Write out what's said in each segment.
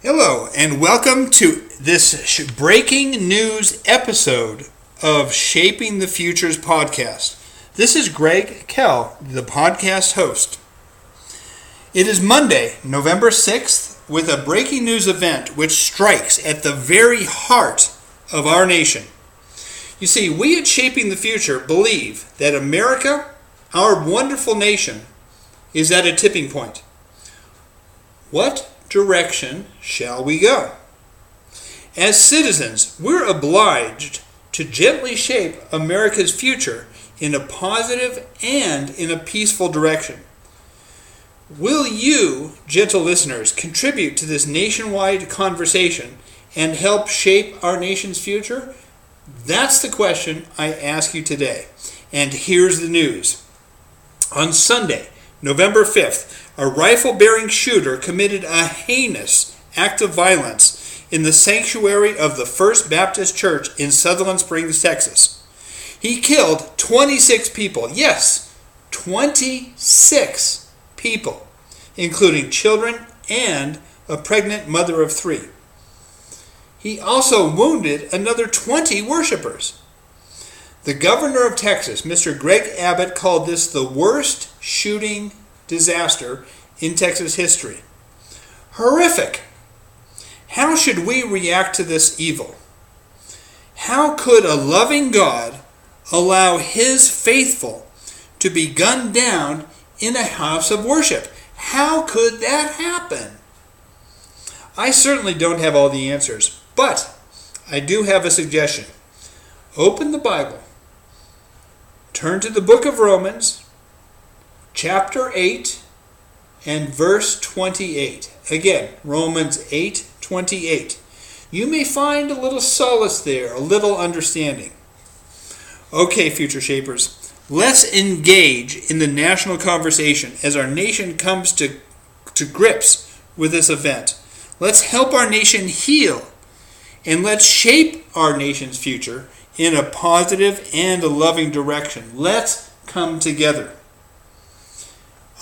Hello, and welcome to this breaking news episode of Shaping the Futures podcast. This is Gregg Kell, the podcast host. It is Monday, November 6th, with a breaking news event which strikes at the very heart of our nation. You see, we at Shaping the Future believe that America, our wonderful nation, is at a tipping point. What direction shall we go? As citizens, we're obliged to gently shape America's future in a positive and in a peaceful direction. Will you, gentle listeners, contribute to this nationwide conversation and help shape our nation's future? That's the question I ask you today. And here's the news. On Sunday, November 5th, a rifle-bearing shooter committed a heinous act of violence in the sanctuary of the First Baptist Church in Sutherland Springs, Texas. He killed 26 people. Yes, 26 people, including children and a pregnant mother of 3. He also wounded another 20 worshipers. The governor of Texas, Mr. Greg Abbot, called this the worst shooting disaster in Texas history. Horrific. How should we react to this evil? How could a loving God allow his faithful to be gunned down in a house of worship? How could that happen? I certainly don't have all the answers, but I do have a suggestion. Open the Bible. Turn to the book of Romans, chapter 8 and verse 28. Again, Romans 8:28. You may find a little solace there, a little understanding. Okay, future shapers, let's engage in the national conversation as our nation comes to grips with this event. Let's help our nation heal, and let's shape our nation's future in a positive and a loving direction. Let's come together.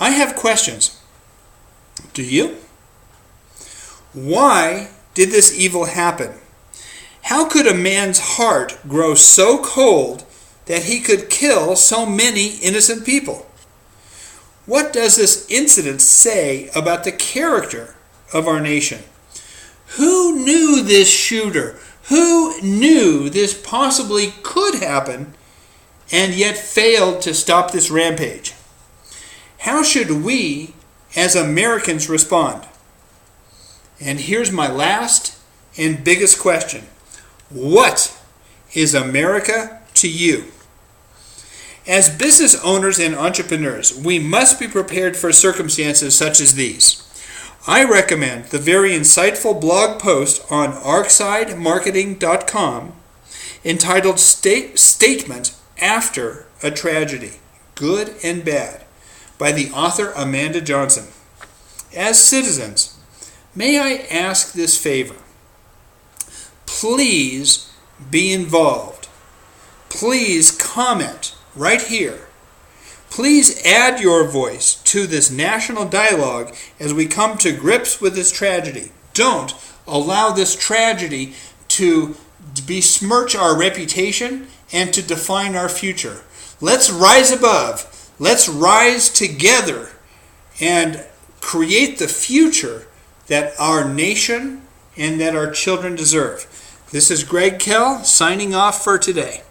I have questions. Do you? Why did this evil happen? How could a man's heart grow so cold that he could kill so many innocent people? What does this incident say about the character of our nation? Who knew this shooter? Who knew this possibly could happen and yet failed to stop this rampage? How should we as Americans respond? And here's my last and biggest question. What is America to you? As business owners and entrepreneurs, we must be prepared for circumstances such as these. I recommend the very insightful blog post on arksidemarketing.com entitled Statement After a Tragedy, Good and Bad, by the author Amanda Johnson. As citizens, may I ask this favor? Please be involved. Please comment right here. Please add your voice to this national dialogue as we come to grips with this tragedy. Don't allow this tragedy to besmirch our reputation and to define our future. Let's rise above. Let's rise together and create the future that our nation and that our children deserve. This is Gregg Kell signing off for today.